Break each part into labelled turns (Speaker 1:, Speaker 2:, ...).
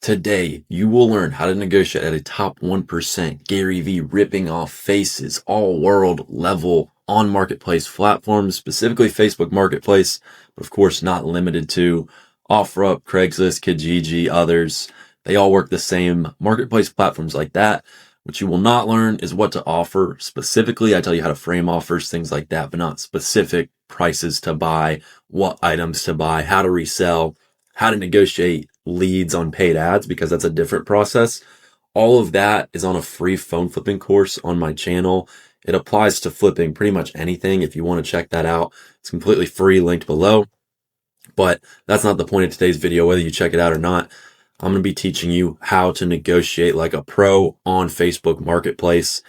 Speaker 1: Today, you will learn how to negotiate at a top 1%. Gary Vee ripping off faces, all world level on marketplace platforms, specifically Facebook Marketplace, but of course not limited to OfferUp, Craigslist, Kijiji, others. They all work the same marketplace platforms like that. What you will not learn is what to offer specifically. I tell you how to frame offers, things like that, but not specific prices to buy, what items to buy, how to resell, how to negotiate leads on paid ads, because that's a different process. All of that is on a free phone flipping course on my channel. It applies to flipping pretty much anything. If you want to check that out, it's completely free, linked below. But that's not the point of today's video, whether you check it out or not. I'm going to be teaching you how to negotiate like a pro on Facebook Marketplace.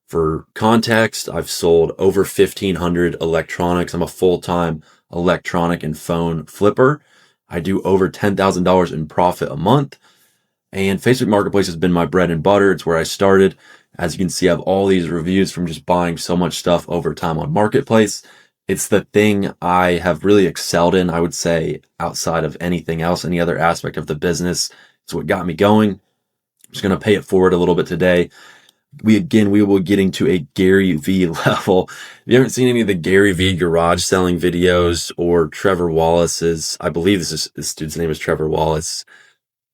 Speaker 1: For context, I've sold over 1,500 electronics. I'm a full-time electronic and phone flipper. I do over $10,000 in profit a month. And Facebook Marketplace has been my bread and butter. It's where I started. As you can see, I have all these reviews from just buying so much stuff over time on Marketplace. It's the thing I have really excelled in, I would say, outside of anything else, any other aspect of the business. It's what got me going. I'm just going to pay it forward a little bit today. We will be getting to a Gary Vee level. If you haven't seen any of the Gary Vee garage selling videos or Trevor Wallace's, I believe this dude's name is Trevor Wallace,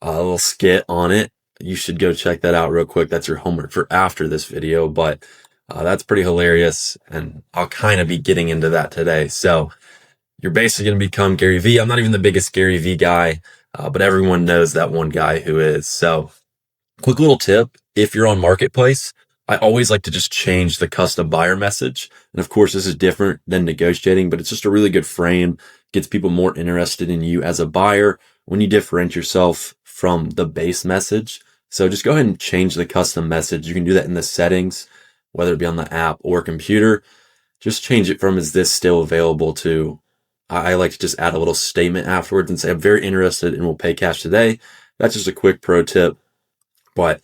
Speaker 1: a little skit on it, you should go check that out real quick. That's your homework for after this video, but that's pretty hilarious, and I'll kind of be getting into that today. So you're basically going to become Gary Vee. I'm not even the biggest Gary Vee guy, but everyone knows that one guy who is. So quick little tip. If you're on Marketplace, I always like to just change the custom buyer message. And of course, this is different than negotiating, but it's just a really good frame, gets people more interested in you as a buyer when you differentiate yourself from the base message. So just go ahead and change the custom message. You can do that in the settings, whether it be on the app or computer. Just change it from, is this still available, to, I like to just add a little statement afterwards and say, I'm very interested and will pay cash today. That's just a quick pro tip. But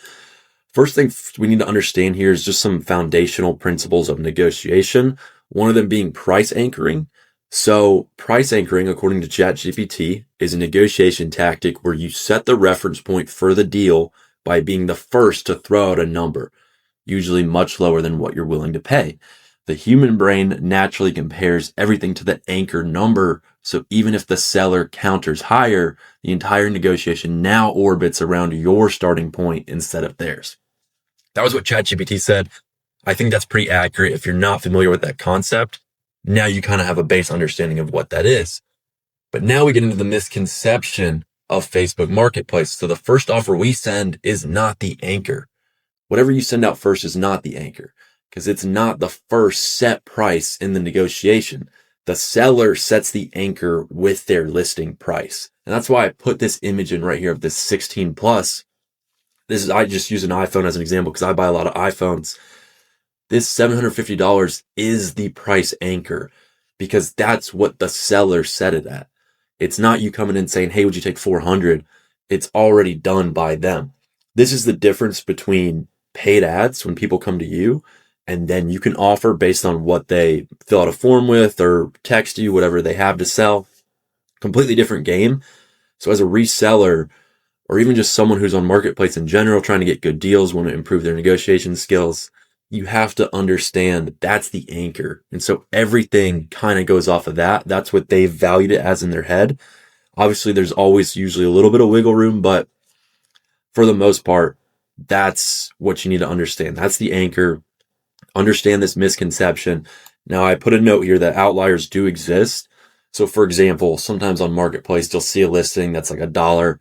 Speaker 1: first thing we need to understand here is just some foundational principles of negotiation. One of them being price anchoring. So price anchoring, according to ChatGPT, is a negotiation tactic where you set the reference point for the deal by being the first to throw out a number, usually much lower than what you're willing to pay. The human brain naturally compares everything to the anchor number. So even if the seller counters higher, the entire negotiation now orbits around your starting point instead of theirs. That was what ChatGPT said. I think that's pretty accurate. If you're not familiar with that concept, now you kind of have a base understanding of what that is. But now we get into the misconception of Facebook Marketplace. So the first offer we send is not the anchor. Whatever you send out first is not the anchor, because it's not the first set price in the negotiation. The seller sets the anchor with their listing price. And that's why I put this image in right here of this 16 plus. I just use an iPhone as an example because I buy a lot of iPhones. This $750 is the price anchor because that's what the seller set it at. It's not you coming in saying, hey, would you take 400? It's already done by them. This is the difference between paid ads when people come to you, and then you can offer based on what they fill out a form with or text you, whatever they have to sell. Completely different game. So as a reseller, or even just someone who's on Marketplace in general, trying to get good deals, want to improve their negotiation skills, you have to understand that's the anchor. And so everything kind of goes off of that. That's what they've valued it as in their head. Obviously, there's always usually a little bit of wiggle room, but for the most part, that's what you need to understand. That's the anchor. Understand this misconception. Now, I put a note here that outliers do exist. So for example, sometimes on Marketplace, you'll see a listing that's like $1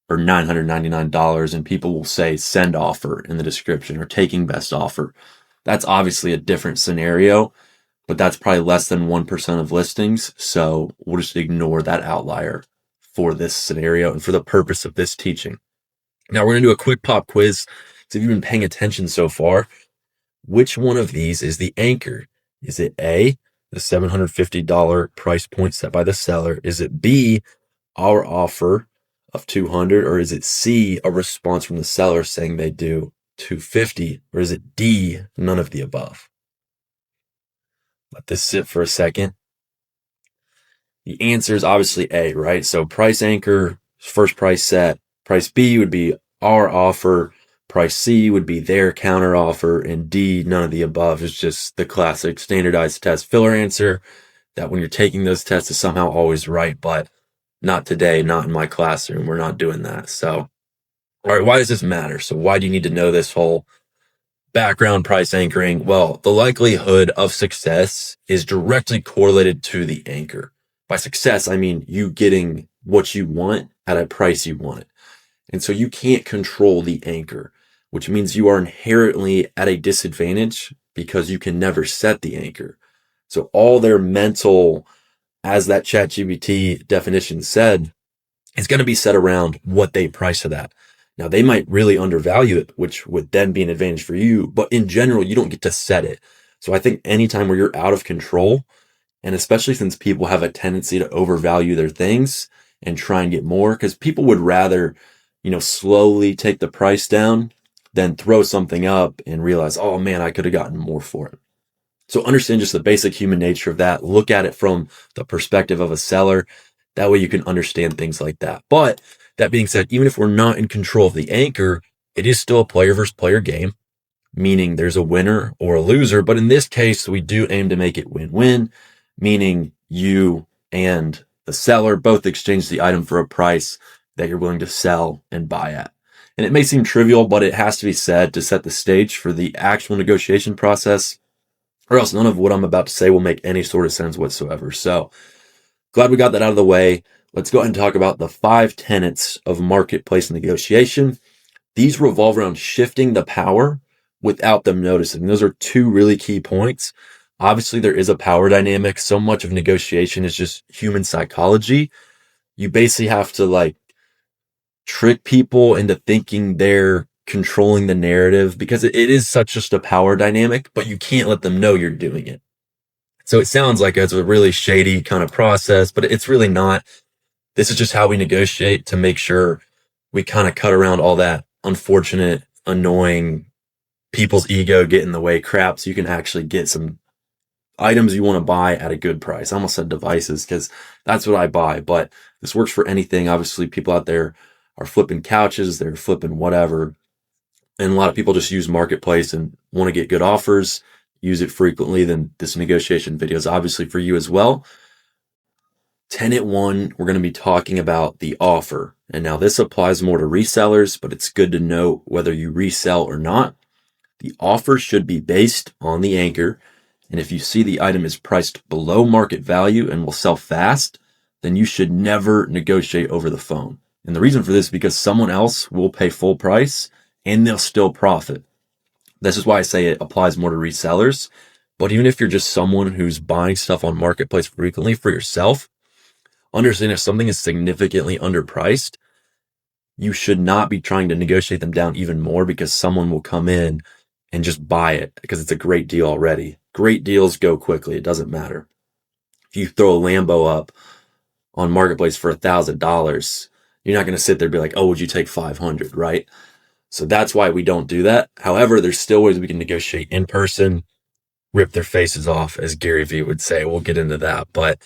Speaker 1: or $999, and people will say send offer in the description or taking best offer. That's obviously a different scenario, but that's probably less than 1% of listings. So we'll just ignore that outlier for this scenario and for the purpose of this teaching. Now we're going to do a quick pop quiz. So if you've been paying attention so far, which one of these is the anchor? Is it A, the $750 price point set by the seller? Is it B, our offer of 200? Or is it C, a response from the seller saying they do 250? Or is it D, none of the above? Let this sit for a second. The answer is obviously A, right? So price anchor, first price set, Price B would be our offer. Price C would be their counter offer. And D, none of the above, is just the classic standardized test filler answer that when you're taking those tests is somehow always right, but not today, not in my classroom. We're not doing that. So, all right, why does this matter? So why do you need to know this whole background price anchoring? Well, the likelihood of success is directly correlated to the anchor. By success, I mean you getting what you want at a price you want it. And so you can't control the anchor, which means you are inherently at a disadvantage because you can never set the anchor. So all their mental, as that ChatGPT definition said, is going to be set around what they price it at. Now, they might really undervalue it, which would then be an advantage for you. But in general, you don't get to set it. So I think anytime where you're out of control, and especially since people have a tendency to overvalue their things and try and get more, because people would rather, slowly take the price down than throw something up and realize, oh man, I could have gotten more for it. So understand just the basic human nature of that. Look at it from the perspective of a seller. That way you can understand things like that. But that being said, even if we're not in control of the anchor, it is still a player versus player game, meaning there's a winner or a loser. But in this case, we do aim to make it win-win, meaning you and the seller both exchange the item for a price that you're willing to sell and buy at. And it may seem trivial, but it has to be said to set the stage for the actual negotiation process, or else none of what I'm about to say will make any sort of sense whatsoever. So glad we got that out of the way. Let's go ahead and talk about the 5 tenets of marketplace negotiation. These revolve around shifting the power without them noticing. Those are 2 really key points. Obviously, there is a power dynamic. So much of negotiation is just human psychology. You basically have to trick people into thinking they're controlling the narrative because it is such just a power dynamic, but you can't let them know you're doing it. So it sounds like it's a really shady kind of process, but it's really not. This is just how we negotiate to make sure we kind of cut around all that unfortunate, annoying people's ego get in the way crap, so you can actually get some items you want to buy at a good price. I almost said devices because that's what I buy, but this works for anything. Obviously, people out there are flipping couches, they're flipping whatever. And a lot of people just use Marketplace and want to get good offers, use it frequently. Then this negotiation video is obviously for you as well. Tenet 1, we're going to be talking about the offer. And now this applies more to resellers, but it's good to know whether you resell or not. The offer should be based on the anchor. And if you see the item is priced below market value and will sell fast, then you should never negotiate over the phone. And the reason for this is because someone else will pay full price and they'll still profit. This is why I say it applies more to resellers. But even if you're just someone who's buying stuff on Marketplace frequently for yourself, understand if something is significantly underpriced, you should not be trying to negotiate them down even more because someone will come in and just buy it because it's a great deal already. Great deals go quickly. It doesn't matter. If you throw a Lambo up on Marketplace for $1,000, you're not going to sit there and be like, oh, would you take 500, right? So that's why we don't do that. However, there's still ways we can negotiate in person, rip their faces off, as Gary Vee would say. We'll get into that. But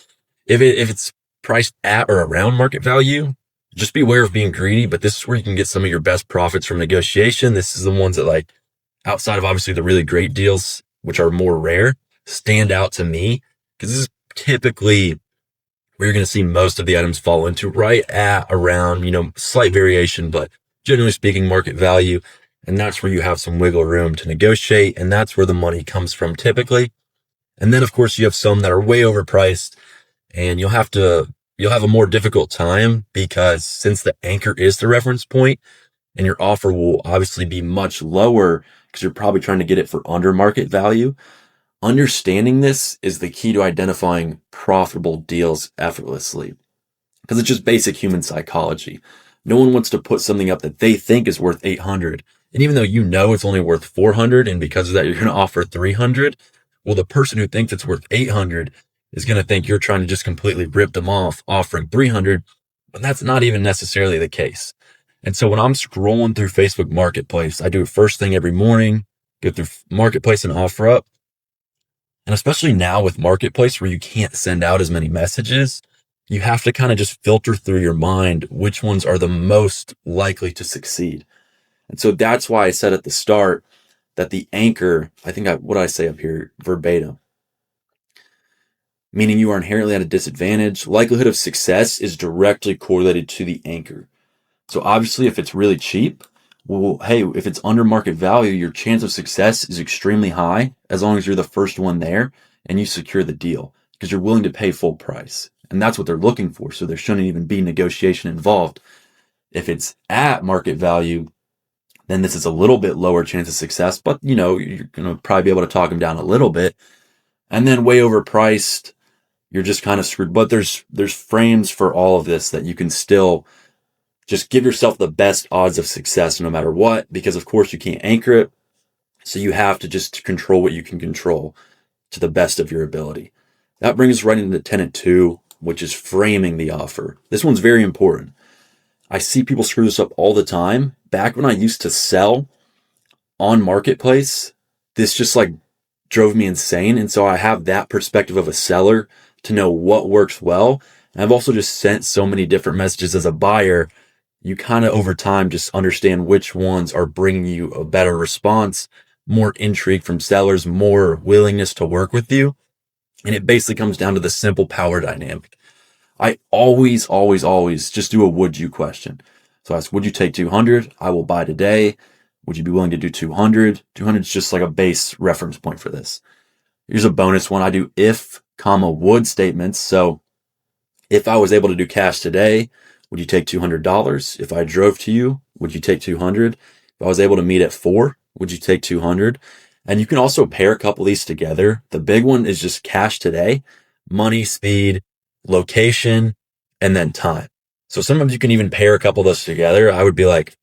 Speaker 1: if it's priced at or around market value, just be aware of being greedy. But this is where you can get some of your best profits from negotiation. This is the ones that, outside of obviously the really great deals, which are more rare, stand out to me because this is typically where you're going to see most of the items fall into, right at around, slight variation, but generally speaking, market value. And that's where you have some wiggle room to negotiate. And that's where the money comes from typically. And then of course you have some that are way overpriced and you'll have a more difficult time because since the anchor is the reference point and your offer will obviously be much lower because you're probably trying to get it for under market value. Understanding this is the key to identifying profitable deals effortlessly because it's just basic human psychology. No one wants to put something up that they think is worth 800. And even though it's only worth 400 and because of that, you're going to offer 300. Well, the person who thinks it's worth 800 is going to think you're trying to just completely rip them off offering 300. But that's not even necessarily the case. And so when I'm scrolling through Facebook Marketplace, I do it first thing every morning, go through Marketplace and OfferUp. And especially now with Marketplace where you can't send out as many messages, you have to kind of just filter through your mind which ones are the most likely to succeed. And so that's why I said at the start that the anchor, what did I say up here verbatim? Meaning you are inherently at a disadvantage. Likelihood of success is directly correlated to the anchor. So obviously, if it's really cheap, well, hey, if it's under market value, your chance of success is extremely high as long as you're the first one there and you secure the deal because you're willing to pay full price. And that's what they're looking for. So there shouldn't even be negotiation involved. If it's at market value, then this is a little bit lower chance of success, but you're going to probably be able to talk them down a little bit. And then way overpriced, you're just kind of screwed. But there's frames for all of this that you can still just give yourself the best odds of success no matter what, because of course you can't anchor it. So you have to just control what you can control to the best of your ability. That brings us right into tenet 2, which is framing the offer. This one's very important. I see people screw this up all the time. Back when I used to sell on Marketplace, this just like drove me insane. And so I have that perspective of a seller to know what works well. And I've also just sent so many different messages as a buyer. You kind of over time just understand which ones are bringing you a better response, more intrigue from sellers, more willingness to work with you. And it basically comes down to the simple power dynamic. I always just do a would you question. So I ask, would you take 200? I will buy today. Would you be willing to do 200? 200 is just like a base reference point for this. Here's a bonus one. I do if, would statements. So if I was able to do cash today, would you take $200? If I drove to you, would you take 200? If I was able to meet at 4, would you take 200? And you can also pair a couple of these together. The big one is just cash today, money, speed, location, and then time. So sometimes you can even pair a couple of those together. I would be like,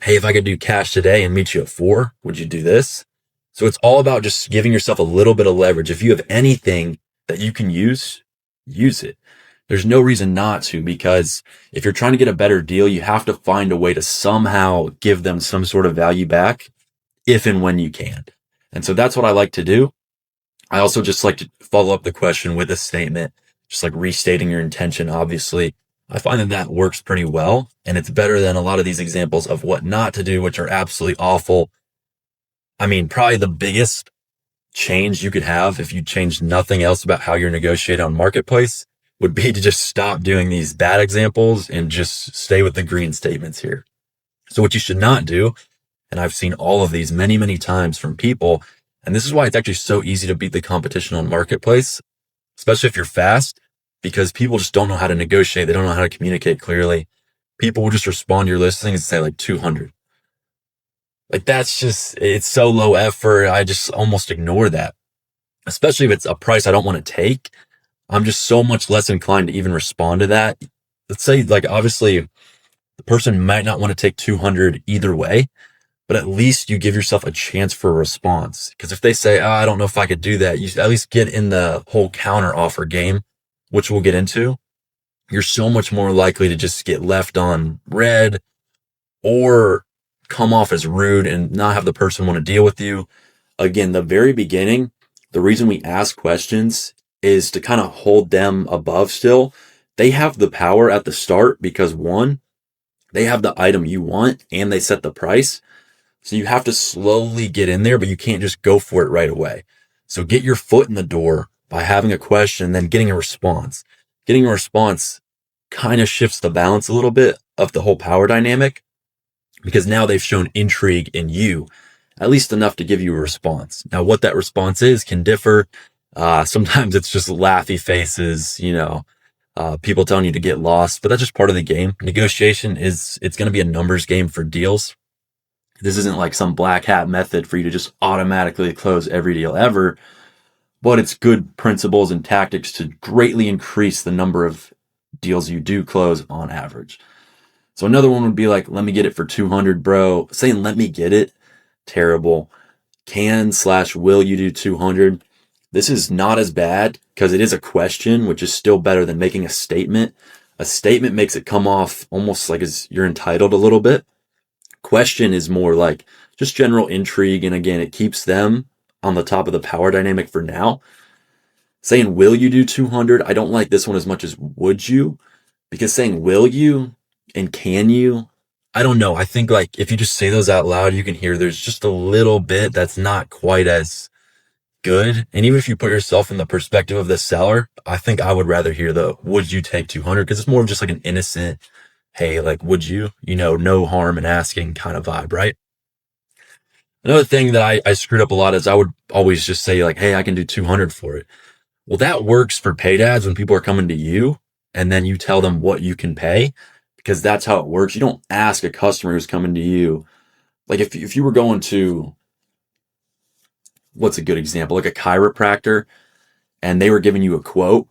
Speaker 1: hey, if I could do cash today and meet you at 4, would you do this? So it's all about just giving yourself a little bit of leverage. If you have anything that you can use it. There's no reason not to, because if you're trying to get a better deal, you have to find a way to somehow give them some sort of value back if and when you can. And so that's what I like to do. I also just like to follow up the question with a statement, just like restating your intention. Obviously, I find that works pretty well, and it's better than a lot of these examples of what not to do, which are absolutely awful. I mean, probably the biggest change you could have if you changed nothing else about how you're negotiating on Marketplace would be to just stop doing these bad examples and just stay with the green statements here. So what you should not do, and I've seen all of these many, many times from people, and this is why it's actually so easy to beat the competition on Marketplace, especially if you're fast, because people just don't know how to negotiate. They don't know how to communicate clearly. People will just respond to your listings and say like 200. Like it's so low effort. I just almost ignore that, especially if it's a price I don't want to take. I'm just so much less inclined to even respond to that. Let's say like, obviously the person might not want to take 200 either way, but at least you give yourself a chance for a response. Because if they say, I don't know if I could do that, you at least get in the whole counter offer game, which we'll get into. You're so much more likely to just get left on red or come off as rude and not have the person want to deal with you. Again, the very beginning, the reason we ask questions is to kind of hold them above still. They have the power at the start because one, they have the item you want and they set the price. So you have to slowly get in there, but you can't just go for it right away. So get your foot in the door by having a question, then getting a response. Getting a response kind of shifts the balance a little bit of the whole power dynamic because now they've shown intrigue in you, at least enough to give you a response. Now, what that response is can differ. Sometimes it's just laughy faces, people telling you to get lost, but that's just part of the game. Negotiation it's going to be a numbers game for deals. This isn't like some black hat method for you to just automatically close every deal ever, but it's good principles and tactics to greatly increase the number of deals you do close on average. So another one would be like, let me get it for 200, bro. Saying let me get it, terrible. Will you do 200? This is not as bad because it is a question, which is still better than making a statement. A statement makes it come off almost like as you're entitled a little bit. Question is more like just general intrigue. And again, it keeps them on the top of the power dynamic for now. Saying, will you do 200? I don't like this one as much as would you, because saying, will you and can you, I don't know. I think like if you just say those out loud, you can hear there's just a little bit that's not quite as good. And even if you put yourself in the perspective of the seller, I think I would rather hear the, would you take 200? Because it's more of just like an innocent, hey, like, would you, no harm in asking kind of vibe, right? Another thing that I screwed up a lot is I would always just say like, hey, I can do 200 for it. Well, that works for paid ads when people are coming to you and then you tell them what you can pay, because that's how it works. You don't ask a customer who's coming to you. Like if you were going to, what's a good example? Like a chiropractor, and they were giving you a quote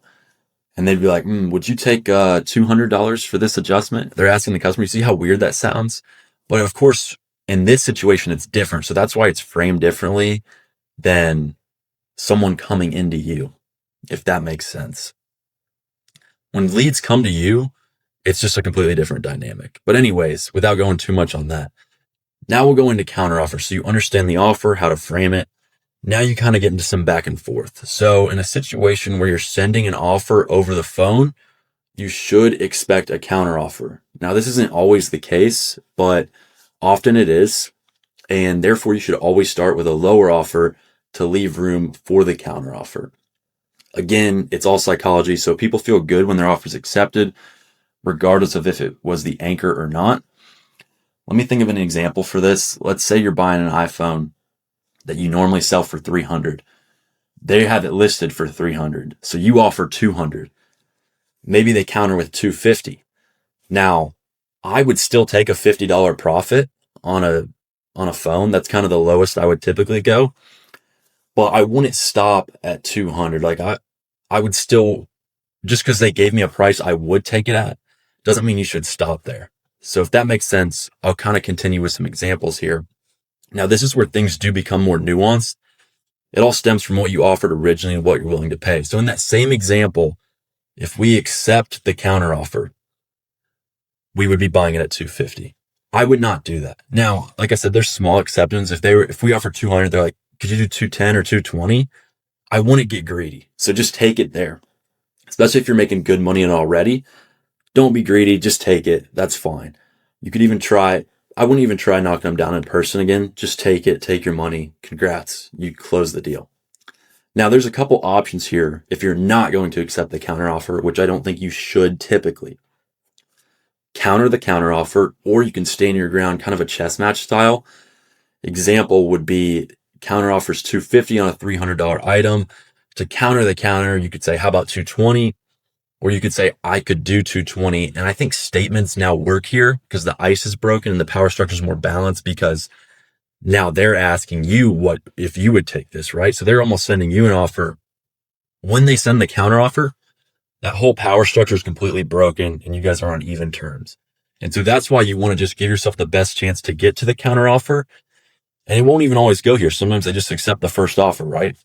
Speaker 1: and they'd be like, would you take $200 for this adjustment? They're asking the customer. You see how weird that sounds? But of course, in this situation, it's different. So that's why it's framed differently than someone coming into you, if that makes sense. When leads come to you, it's just a completely different dynamic. But anyways, without going too much on that, now we'll go into counteroffer. So you understand the offer, how to frame it. Now you kind of get into some back and forth. So in a situation where you're sending an offer over the phone, you should expect a counteroffer. Now, this isn't always the case, but often it is. And therefore, you should always start with a lower offer to leave room for the counteroffer. Again, it's all psychology. So people feel good when their offer is accepted, regardless of if it was the anchor or not. Let me think of an example for this. Let's say you're buying an iPhone that you normally sell for 300. They have it listed for 300. So you offer 200. Maybe they counter with 250. Now, I would still take a $50 profit on a phone. That's kind of the lowest I would typically go. But I wouldn't stop at 200. Like I would still, just because they gave me a price I would take it at, doesn't mean you should stop there. So if that makes sense, I'll kind of continue with some examples here. Now, this is where things do become more nuanced. It all stems from what you offered originally and what you're willing to pay. So in that same example, if we accept the counteroffer, we would be buying it at 250. I would not do that. Now, like I said, there's small exceptions. If we offer 200, they're like, could you do 210 or 220? I wouldn't get greedy. So just take it there. Especially if you're making good money and already, don't be greedy. Just take it. That's fine. You could even try, I wouldn't even try knocking them down in person again. Just take it, take your money. Congrats. You close the deal. Now there's a couple options here if you're not going to accept the counteroffer, which I don't think you should typically. Counter the counteroffer, or you can stand your ground, kind of a chess match style. Example would be counteroffers $250 on a $300 item. To counter the counter, you could say, how about 220? Or you could say, I could do 220. And I think statements now work here because the ice is broken and the power structure is more balanced, because now they're asking you what if you would take this, right? So they're almost sending you an offer. When they send the counter offer, that whole power structure is completely broken and you guys are on even terms. And so that's why you want to just give yourself the best chance to get to the counter offer. And it won't even always go here. Sometimes they just accept the first offer, right?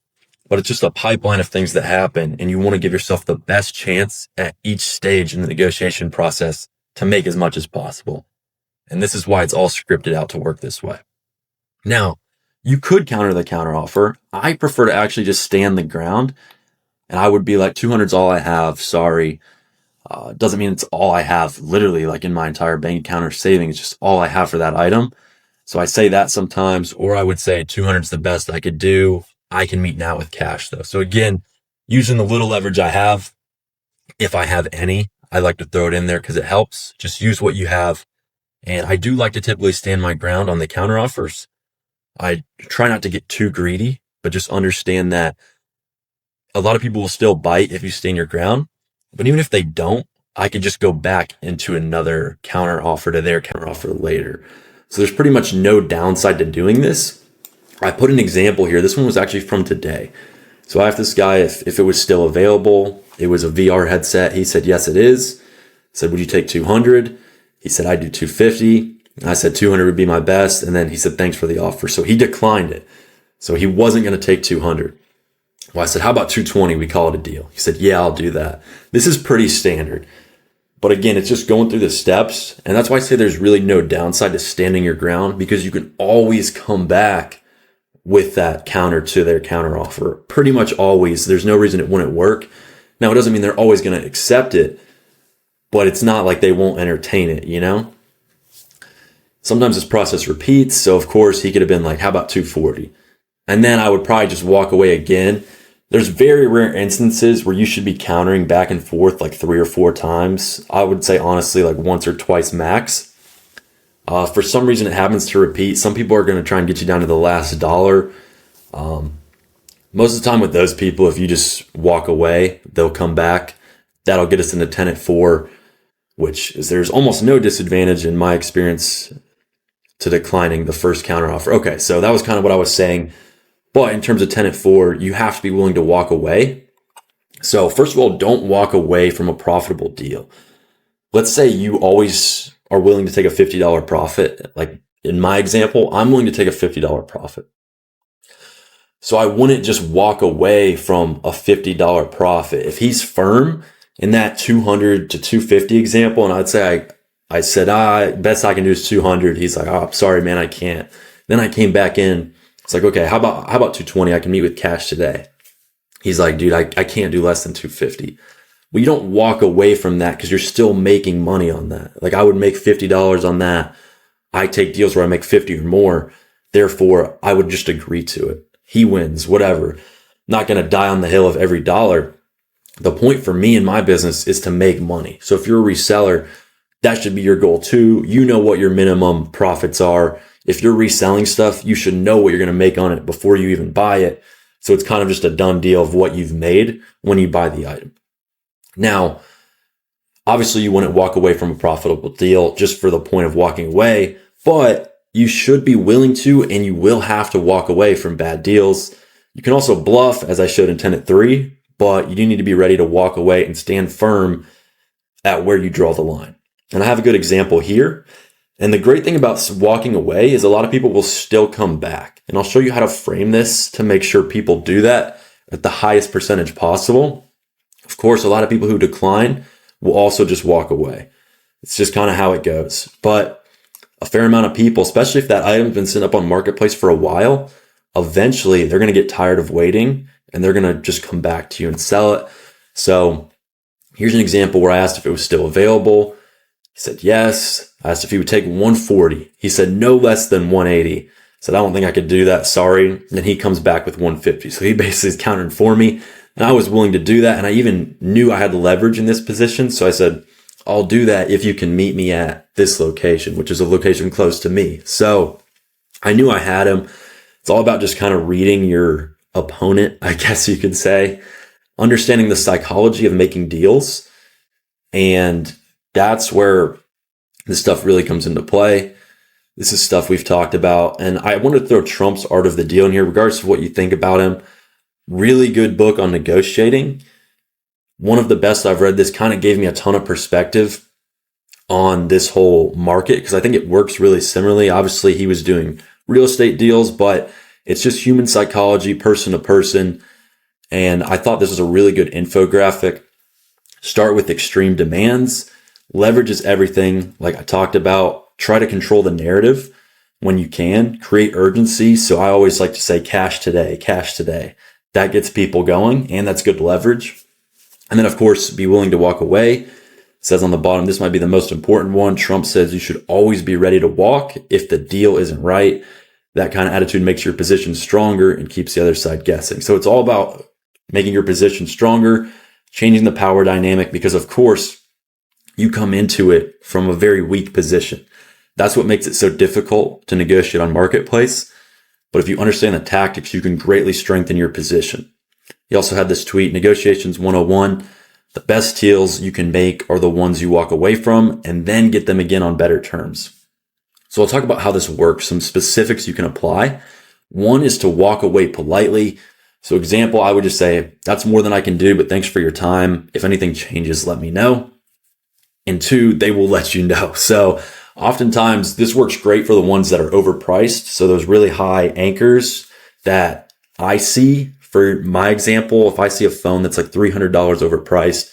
Speaker 1: But it's just a pipeline of things that happen, and you want to give yourself the best chance at each stage in the negotiation process to make as much as possible. And this is why it's all scripted out to work this way. Now, you could counter the counter offer. I prefer to actually just stand the ground, and I would be like, 200 is all I have. Sorry. Doesn't mean it's all I have literally like in my entire bank account or savings. It's just all I have for that item. So I say that sometimes, or I would say 200 is the best I could do. I can meet now with cash though. So again, using the little leverage I have, if I have any, I like to throw it in there because it helps. Just use what you have. And I do like to typically stand my ground on the counter offers. I try not to get too greedy, but just understand that a lot of people will still bite if you stand your ground. But even if they don't, I could just go back into another counter offer to their counter offer later. So there's pretty much no downside to doing this. I put an example here. This one was actually from today. So I asked this guy if it was still available. It was a VR headset. He said, yes, it is. I said, would you take 200? He said, I do 250. I said 200 would be my best. And then he said, thanks for the offer. So he declined it. So he wasn't going to take 200. Well, I said, how about 220? We call it a deal. He said, yeah, I'll do that. This is pretty standard. But again, it's just going through the steps. And that's why I say there's really no downside to standing your ground, because you can always come back with that counter to their counter offer. Pretty much always. There's no reason it wouldn't work. Now, it doesn't mean they're always going to accept it, but it's not like they won't entertain it, you know? Sometimes this process repeats. So of course he could have been like, how about 240? And then I would probably just walk away again. There's very rare instances where you should be countering back and forth like 3 or 4 times. I would say honestly like once or twice max. For some reason it happens to repeat. Some people are going to try and get you down to the last dollar. Most of the time with those people, if you just walk away, they'll come back. That'll get us into Tenet 4, which is there's almost no disadvantage in my experience to declining the first counter offer. Okay, so that was kind of what I was saying. But in terms of Tenet 4, you have to be willing to walk away. So first of all, don't walk away from a profitable deal. Let's say you always are willing to take a $50 profit. Like in my example, I'm willing to take a $50 profit. So I wouldn't just walk away from a $50 profit. If he's firm in that 200 to 250 example, and I'd say I said, best I can do is 200. He's like, oh, I'm sorry, man, I can't. Then I came back in. It's like, okay, how about 220? I can meet with cash today. He's like, dude, I can't do less than 250. Well, you don't walk away from that because you're still making money on that. Like I would make $50 on that. I take deals where I make 50 or more. Therefore, I would just agree to it. He wins, whatever. Not going to die on the hill of every dollar. The point for me in my business is to make money. So if you're a reseller, that should be your goal too. You know what your minimum profits are. If you're reselling stuff, you should know what you're going to make on it before you even buy it. So it's kind of just a done deal of what you've made when you buy the item. Now, obviously you wouldn't walk away from a profitable deal just for the point of walking away, but you should be willing to, and you will have to walk away from bad deals. You can also bluff, as I showed in Tenet 3, but you do need to be ready to walk away and stand firm at where you draw the line. And I have a good example here. And the great thing about walking away is a lot of people will still come back. And I'll show you how to frame this to make sure people do that at the highest percentage possible. Of course, a lot of people who decline will also just walk away. It's just kind of how it goes. But a fair amount of people, especially if that item's been sitting up on Marketplace for a while, eventually they're going to get tired of waiting and they're going to just come back to you and sell it. So here's an example where I asked if it was still available. He said yes. I asked if he would take 140. He said no less than 180. I said, I don't think I could do that. Sorry. Then he comes back with 150. So he basically is countering for me. And I was willing to do that. And I even knew I had leverage in this position. So I said, I'll do that if you can meet me at this location, which is a location close to me. So I knew I had him. It's all about just kind of reading your opponent, I guess you could say, understanding the psychology of making deals. And that's where this stuff really comes into play. This is stuff we've talked about. And I want to throw Trump's Art of the Deal in here, regardless of what you think about him. Really good book on negotiating. One of the best I've read. This kind of gave me a ton of perspective on this whole market because I think it works really similarly. Obviously, he was doing real estate deals, but it's just human psychology, person to person. And I thought this was a really good infographic. Start with extreme demands. Leverage is everything, like I talked about. Try to control the narrative when you can. Create urgency. So I always like to say cash today, cash today. That gets people going, and that's good leverage. And then, of course, be willing to walk away. It says on the bottom, this might be the most important one. Trump says you should always be ready to walk if the deal isn't right. That kind of attitude makes your position stronger and keeps the other side guessing. So it's all about making your position stronger, changing the power dynamic, because, of course, you come into it from a very weak position. That's what makes it so difficult to negotiate on Marketplace. But if you understand the tactics, you can greatly strengthen your position. He also had this tweet, Negotiations 101. The best deals you can make are the ones you walk away from and then get them again on better terms. So I'll talk about how this works, some specifics you can apply. One is to walk away politely. So example, I would just say, that's more than I can do, but thanks for your time. If anything changes, let me know. And 2, they will let you know. So oftentimes this works great for the ones that are overpriced. So those really high anchors that I see, for my example, if I see a phone that's like $300 overpriced,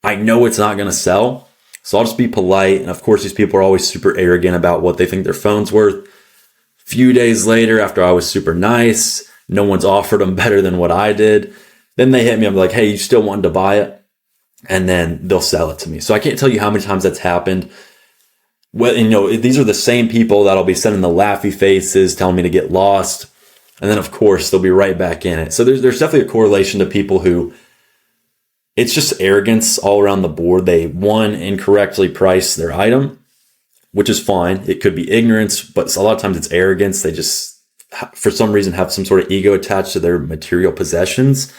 Speaker 1: I know it's not going to sell. So I'll just be polite. And of course, these people are always super arrogant about what they think their phone's worth. Few days later, after I was super nice, no one's offered them better than what I did. Then they hit me. I'm like, hey, you still wanted to buy it? And then they'll sell it to me. So I can't tell you how many times that's happened. Well, these are the same people that'll be sending the laughy faces, telling me to get lost. And then of course they'll be right back in it. So there's definitely a correlation to people who, it's just arrogance all around the board. They, one, incorrectly price their item, which is fine. It could be ignorance, but a lot of times it's arrogance. They just, for some reason, have some sort of ego attached to their material possessions.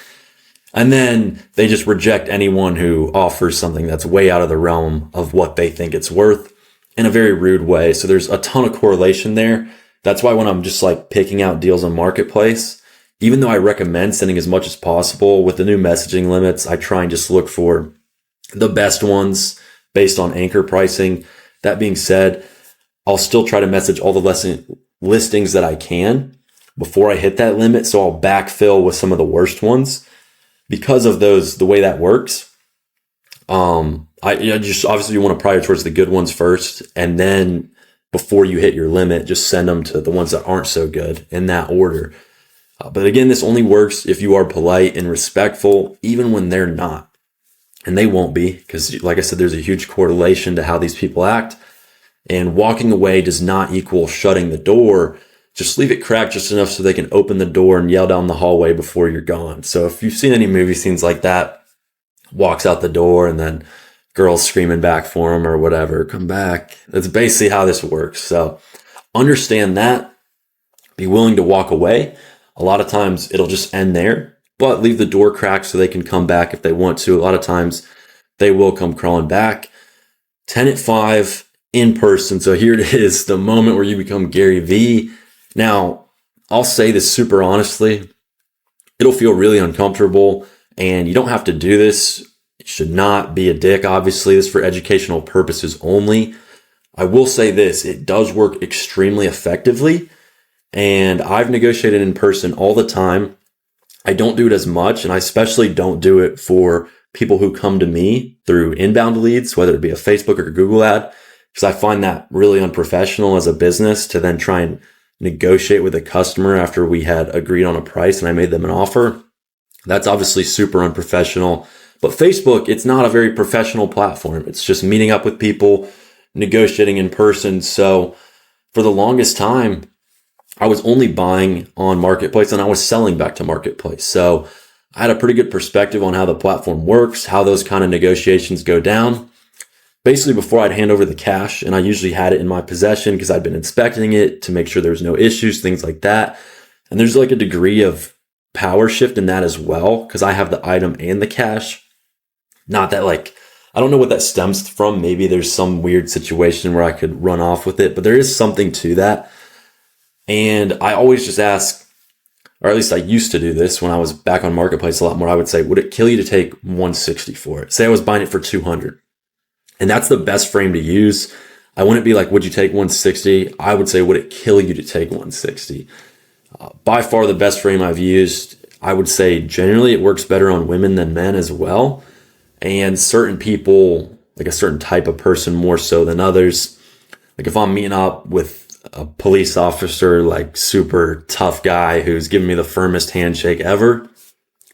Speaker 1: And then they just reject anyone who offers something that's way out of the realm of what they think it's worth in a very rude way. So there's a ton of correlation there. That's why when I'm just like picking out deals on Marketplace, even though I recommend sending as much as possible with the new messaging limits, I try and just look for the best ones based on anchor pricing. That being said, I'll still try to message all the listings that I can before I hit that limit. So I'll backfill with some of the worst ones because of those, the way that works. I just, obviously you want to prioritize towards the good ones first. And then before you hit your limit, just send them to the ones that aren't so good in that order. But again, this only works if you are polite and respectful, even when they're not. And they won't be, because like I said, there's a huge correlation to how these people act. And walking away does not equal shutting the door. Just leave it cracked just enough so they can open the door and yell down the hallway before you're gone. So if you've seen any movie scenes like that, walks out the door and then girls screaming back for him or whatever, come back. That's basically how this works. So understand that. Be willing to walk away. A lot of times it'll just end there, but leave the door cracked so they can come back if they want to. A lot of times they will come crawling back. Tenant 5 in person. So here it is, the moment where you become Gary Vee. Now, I'll say this super honestly. It'll feel really uncomfortable and you don't have to do this. You should not be a dick. Obviously, this is for educational purposes only. I will say this, it does work extremely effectively. And I've negotiated in person all the time. I don't do it as much, and I especially don't do it for people who come to me through inbound leads, whether it be a Facebook or Google ad, because I find that really unprofessional as a business to then try and negotiate with a customer after we had agreed on a price and I made them an offer. That's obviously super unprofessional. But Facebook, it's not a very professional platform. It's just meeting up with people, negotiating in person. So for the longest time, I was only buying on Marketplace and I was selling back to Marketplace. So I had a pretty good perspective on how the platform works, how those kind of negotiations go down. Basically, before I'd hand over the cash, and I usually had it in my possession because I'd been inspecting it to make sure there was no issues, things like that. And there's like a degree of power shift in that as well because I have the item and the cash. Not that like, I don't know what that stems from. Maybe there's some weird situation where I could run off with it, but there is something to that. And I always just ask, or at least I used to do this when I was back on Marketplace a lot more. I would say, would it kill you to take 160 for it? Say I was buying it for 200. And that's the best frame to use. I wouldn't be like, would you take 160? I would say, would it kill you to take 160? By far the best frame I've used. I would say generally it works better on women than men as well. And certain people, like a certain type of person more so than others. Like if I'm meeting up with a police officer, like super tough guy who's giving me the firmest handshake ever,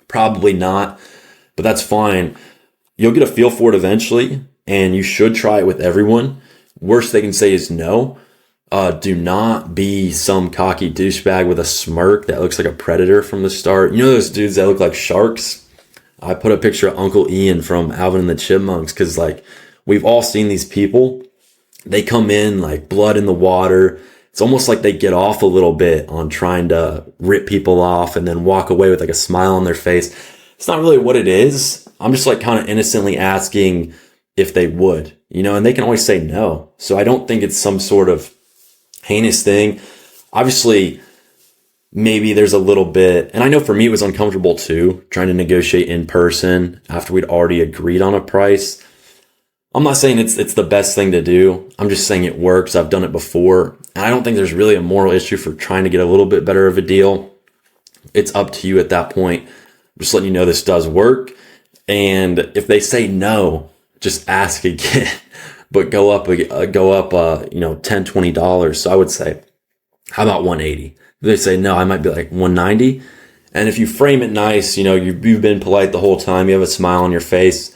Speaker 1: probably not, but that's fine. You'll get a feel for it eventually, and you should try it with everyone. Worst they can say is no. Do not be some cocky douchebag with a smirk that looks like a predator from the start. You know those dudes that look like sharks? I put a picture of Uncle Ian from Alvin and the Chipmunks because like we've all seen these people. They come in like blood in the water. It's almost like they get off a little bit on trying to rip people off and then walk away with like a smile on their face. It's not really what it is. I'm just like kind of innocently asking if they would, and they can always say no. So I don't think it's some sort of heinous thing. Obviously, maybe there's a little bit, and I know for me it was uncomfortable too, trying to negotiate in person after we'd already agreed on a price. I'm not saying it's the best thing to do. I'm just saying it works. I've done it before. And I don't think there's really a moral issue for trying to get a little bit better of a deal. It's up to you at that point. I'm just letting you know this does work. And if they say no, just ask again. But go up $10, $20. So I would say How about 180? If they say no, I might be like 190. And if you frame it nice, you've been polite the whole time, you have a smile on your face,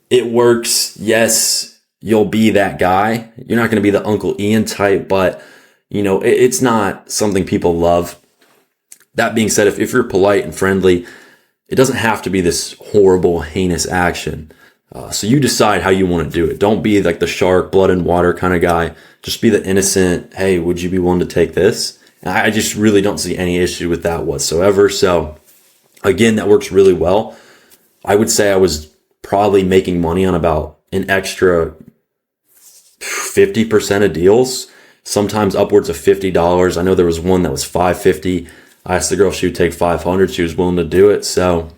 Speaker 1: it works. Yes, you'll be that guy. You're not going to be the Uncle Ian type, but it's not something people love. That being said, if you're polite and friendly, it doesn't have to be this horrible, heinous action. So you decide how you want to do it. Don't be like the shark, blood and water kind of guy. Just be the innocent, hey, would you be willing to take this? And I just really don't see any issue with that whatsoever. So again, that works really well. I would say I was probably making money on about an extra 50% of deals, sometimes upwards of $50. I know there was one that was $550. I asked the girl if she would take $500. She was willing to do it. So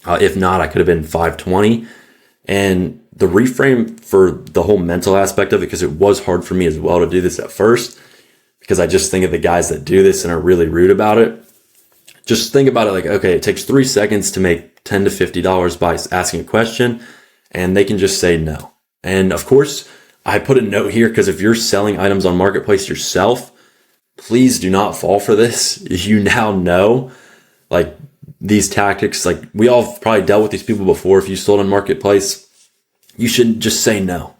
Speaker 1: if not, I could have been $520. And the reframe for the whole mental aspect of it, because it was hard for me as well to do this at first, because I just think of the guys that do this and are really rude about it. Just think about it like, okay, it takes 3 seconds to make $10 to $50 by asking a question, and they can just say no. And of course, I put a note here because if you're selling items on Marketplace yourself, please do not fall for this. You now know, like, these tactics, like we all probably dealt with these people before. If you sold on Marketplace, you should just say no.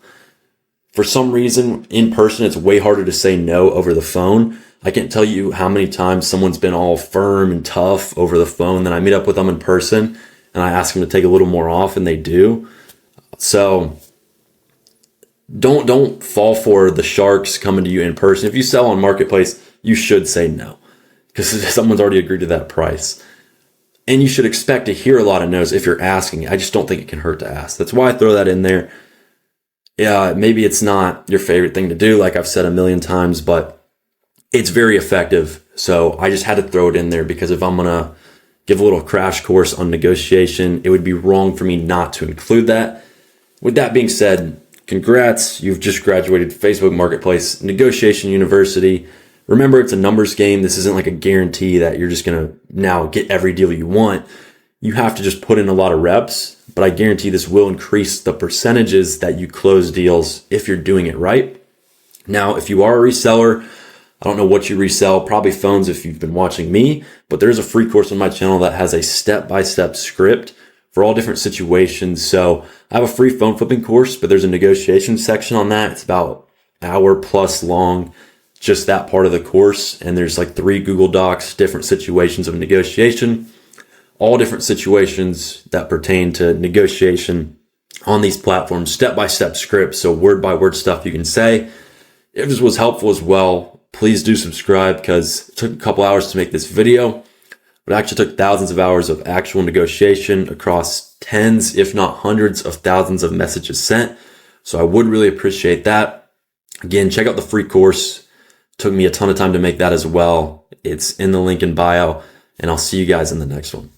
Speaker 1: For some reason, in person, it's way harder to say no over the phone. I can't tell you how many times someone's been all firm and tough over the phone. Then I meet up with them in person and I ask them to take a little more off, and they do. So don't fall for the sharks coming to you in person. If you sell on Marketplace, you should say no because someone's already agreed to that price. And you should expect to hear a lot of no's if you're asking. I just don't think it can hurt to ask. That's why I throw that in there. Yeah, maybe it's not your favorite thing to do, like I've said a million times, but it's very effective. So I just had to throw it in there because if I'm going to give a little crash course on negotiation, it would be wrong for me not to include that. With that being said, congrats. You've just graduated Facebook Marketplace Negotiation University. Remember, it's a numbers game. This isn't like a guarantee that you're just going to now get every deal you want. You have to just put in a lot of reps, but I guarantee this will increase the percentages that you close deals if you're doing it right. Now, if you are a reseller, I don't know what you resell, probably phones if you've been watching me, but there's a free course on my channel that has a step-by-step script for all different situations. So I have a free phone flipping course, but there's a negotiation section on that. It's about an hour plus long, just that part of the course. And there's like 3 Google Docs, different situations of negotiation, all different situations that pertain to negotiation on these platforms, step-by-step scripts. So word-by-word stuff you can say. If this was helpful as well, please do subscribe because it took a couple hours to make this video, but it actually took thousands of hours of actual negotiation across tens, if not hundreds of thousands of messages sent. So I would really appreciate that. Again, check out the free course. It took me a ton of time to make that as well. It's in the link in bio, and I'll see you guys in the next one.